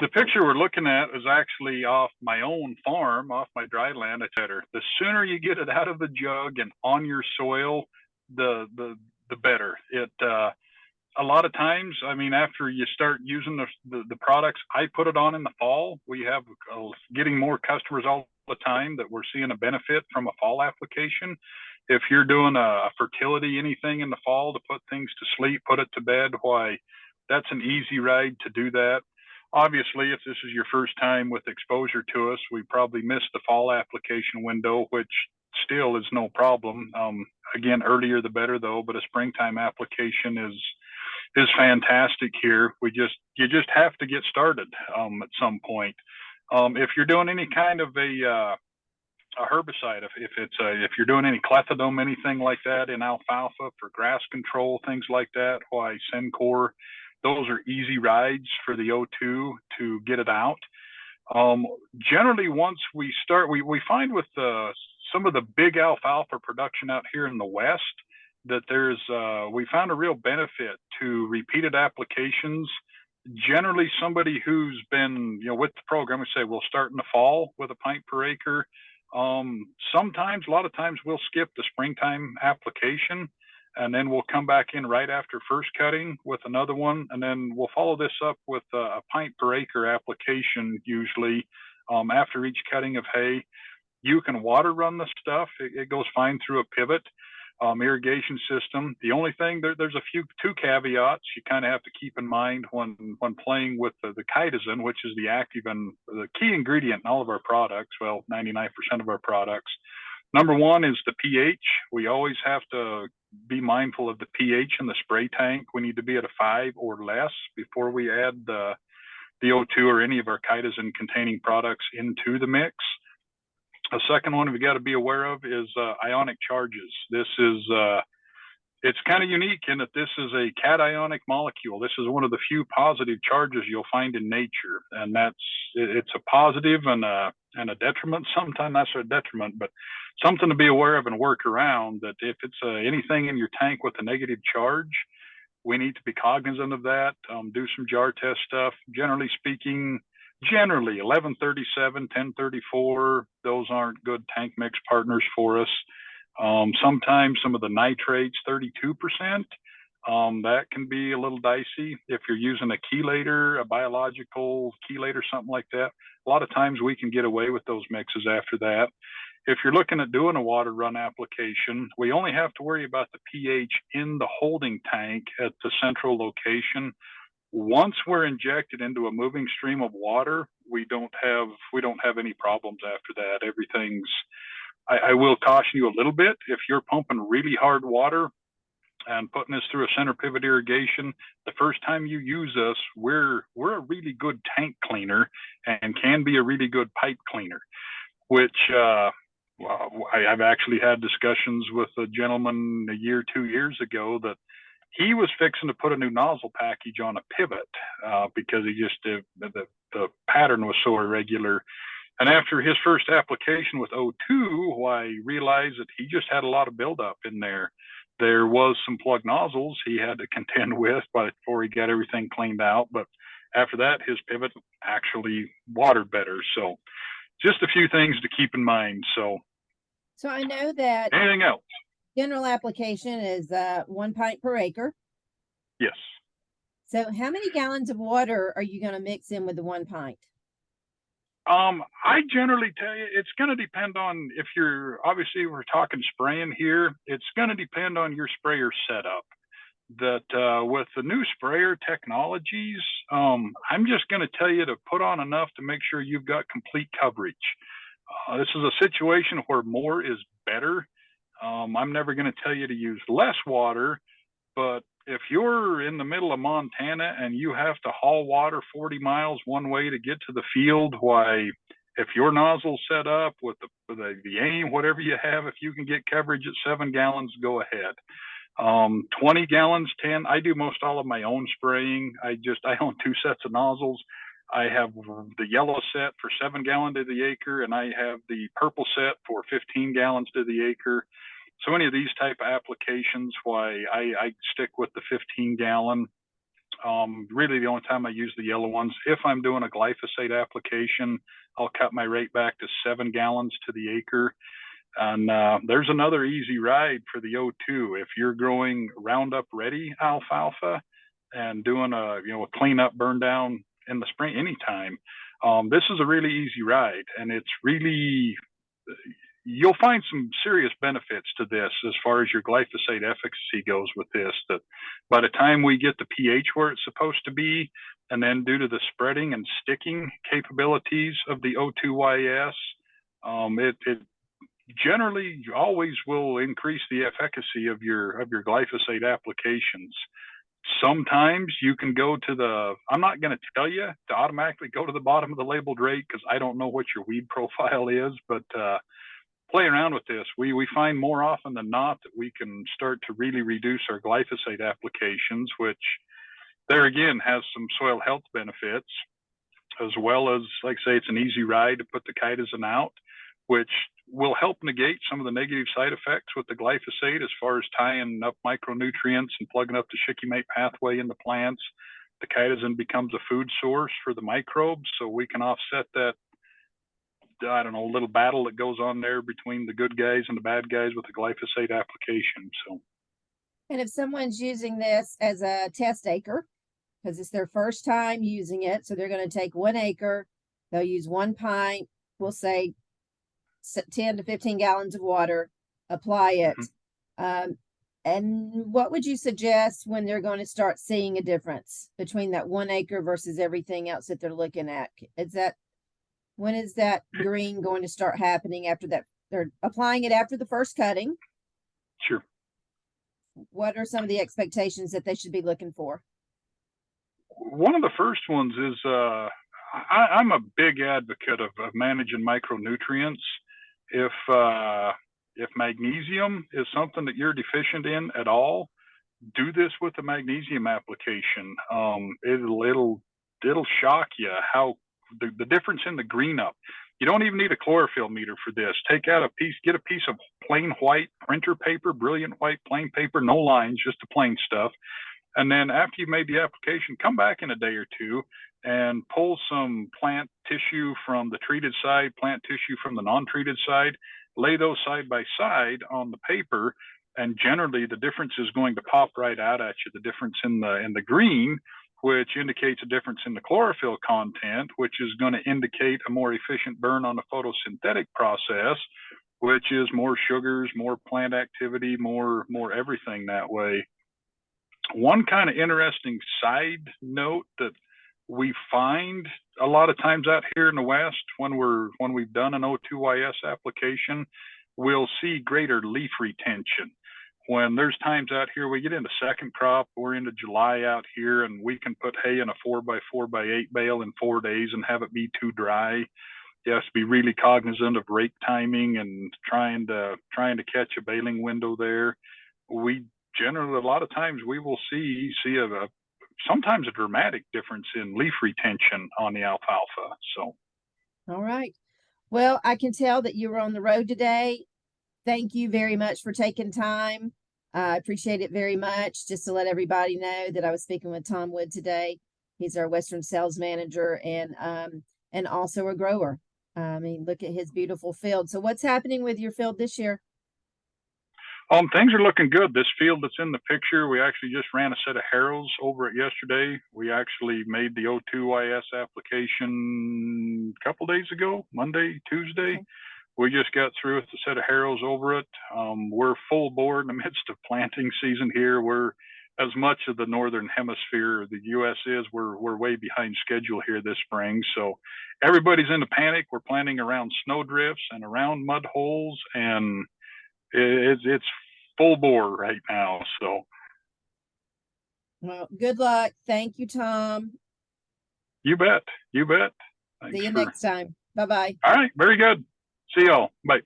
The picture we're looking at is actually off my own farm, off my dry land. It's better. The sooner you get it out of the jug and on your soil, the better. A lot of times, I mean, after you start using the products, I put it on in the fall. We have getting more customers all the time that we're seeing a benefit from a fall application. If you're doing a fertility anything in the fall to put things to sleep, put it to bed, why that's an easy ride to do that. Obviously, if this is your first time with exposure to us, we probably missed the fall application window, which still is no problem. Again, earlier the better though, but a springtime application is fantastic here. You just have to get started at some point. If you're doing any kind of a herbicide, if you're doing any clethodim, anything like that in alfalfa for grass control, things like that, why Sencor, those are easy rides for the O2 to get it out. Generally, once we start, we find with some of the big alfalfa production out here in the West that we found a real benefit to repeated applications. Generally, somebody who's been with the program, we say we'll start in the fall with a pint per acre. Sometimes, a lot of times, we'll skip the springtime application, and then we'll come back in right after first cutting with another one, and then we'll follow this up with a pint per acre application usually after each cutting of hay. You can water run the stuff. It goes fine through a pivot irrigation system. The only thing, there's two caveats you kind of have to keep in mind when playing with the chitosan, which is the active and the key ingredient in all of our products, well, 99% of our products. Number one is the pH. We always have to be mindful of the pH in the spray tank. We need to be at a 5 or less before we add the O2 or any of our chitosan containing products into the mix. A second one we got to be aware of is ionic charges. This is it's kind of unique in that this is a cationic molecule. This is one of the few positive charges you'll find in nature, and it's a positive and a detriment. Sometimes not so a detriment, but something to be aware of and work around. That if it's anything in your tank with a negative charge, we need to be cognizant of that. Do some jar test stuff. Generally speaking, 1137, 1034, those aren't good tank mix partners for us. Sometimes some of the nitrates, 32%, that can be a little dicey. If you're using a chelator, a biological chelator, something like that, a lot of times we can get away with those mixes after that. If you're looking at doing a water run application, we only have to worry about the pH in the holding tank at the central location. Once we're injected into a moving stream of water, we don't have any problems after that. Everything's, I will caution you a little bit. If you're pumping really hard water and putting this through a center pivot irrigation, the first time you use us, we're a really good tank cleaner and can be a really good pipe cleaner, which I've actually had discussions with a gentleman 2 years ago that he was fixing to put a new nozzle package on a pivot because the pattern was so irregular. And after his first application with O2, I realized that he just had a lot of buildup in there. There was some plug nozzles he had to contend with before he got everything cleaned out. But after that, his pivot actually watered better. So just a few things to keep in mind. So I know that anything else? General application is 1 pint per acre. Yes. So how many gallons of water are you going to mix in with the 1 pint? I generally tell you, it's going to depend on if obviously we're talking spraying here. It's going to depend on your sprayer setup. That with the new sprayer technologies, I'm just going to tell you to put on enough to make sure you've got complete coverage. This is a situation where more is better. I'm never going to tell you to use less water, but if you're in the middle of Montana and you have to haul water 40 miles one way to get to the field, why, if your nozzle's set up with the aim, whatever you have, if you can get coverage at 7 gallons, go ahead. 20 gallons, 10. I do most all of my own spraying. I own 2 sets of nozzles. I have the yellow set for 7 gallons to the acre, and I have the purple set for 15 gallons to the acre. So any of these type of applications, why I stick with the 15 gallon. Really, the only time I use the yellow ones, if I'm doing a glyphosate application, I'll cut my rate back to 7 gallons to the acre. And there's another easy ride for the O2. If you're growing Roundup Ready alfalfa and doing a cleanup burn down in the spring anytime, this is a really easy ride, and it's really you'll find some serious benefits to this as far as your glyphosate efficacy goes with this. That by the time we get the pH where it's supposed to be, and then due to the spreading and sticking capabilities of the OII-YS, it generally always will increase the efficacy of your glyphosate applications. Sometimes you can go to the, I'm not going to tell you to automatically go to the bottom of the labeled rate because I don't know what your weed profile is, but play around with this. We find more often than not that we can start to really reduce our glyphosate applications, which there again has some soil health benefits, as well as, like I say, it's an easy ride to put the chitosan out, which will help negate some of the negative side effects with the glyphosate as far as tying up micronutrients and plugging up the shikimate pathway in the plants. The chitosan becomes a food source for the microbes, so we can offset that, I don't know, little battle that goes on there between the good guys and the bad guys with the glyphosate application. So, And if someone's using this as a test acre, because it's their first time using it, so they're going to take 1 acre, they'll use 1 pint, we'll say 10 to 15 gallons of water, apply it. And what would you suggest when they're going to start seeing a difference between that 1 acre versus everything else that they're looking at? When is that green going to start happening after that? They're applying it after the first cutting. Sure. What are some of the expectations that they should be looking for? One of the first ones is I'm a big advocate of managing micronutrients. If magnesium is something that you're deficient in at all, do this with the magnesium application. It'll shock you how the difference in the green up. You don't even need a chlorophyll meter for this. Take out get a piece of plain white printer paper, brilliant white plain paper, no lines, just the plain stuff. And then after you've made the application, come back in a day or two and pull some plant tissue from the treated side, plant tissue from the non-treated side, lay those side by side on the paper, and generally the difference is going to pop right out at you, the difference in the green, which indicates a difference in the chlorophyll content, which is going to indicate a more efficient burn on the photosynthetic process, which is more sugars, more plant activity, more everything that way. One kind of interesting side note that we find a lot of times out here in the West, when we've done an O2-YS application, we'll see greater leaf retention. When there's times out here, we get into second crop, we're into July out here, and we can put hay in a 4x4x8 bale in 4 days and have it be too dry. You have to be really cognizant of rake timing and trying to catch a baling window there. We generally, a lot of times, we will see sometimes a dramatic difference in leaf retention on the alfalfa. So, all right. Well, I can tell that you were on the road today. Thank you very much for taking time. I appreciate it very much. Just to let everybody know that I was speaking with Tom Wood today. He's our Western sales manager and also a grower. I mean, look at his beautiful field. So what's happening with your field this year? Things are looking good. This field that's in the picture, we actually just ran a set of harrows over it yesterday. We actually made the O2-YS application a couple days ago, Monday, Tuesday. Okay. We just got through with a set of harrows over it. We're full bore in the midst of planting season here. We're, as much of the northern hemisphere, the U.S. is, we're way behind schedule here this spring. So everybody's in a panic. We're planting around snow drifts and around mud holes, and it's full bore right now. So, well, good luck. Thank you, Tom. You bet. Thanks. See you next time. Bye-bye. All right. Very good. See y'all. Bye.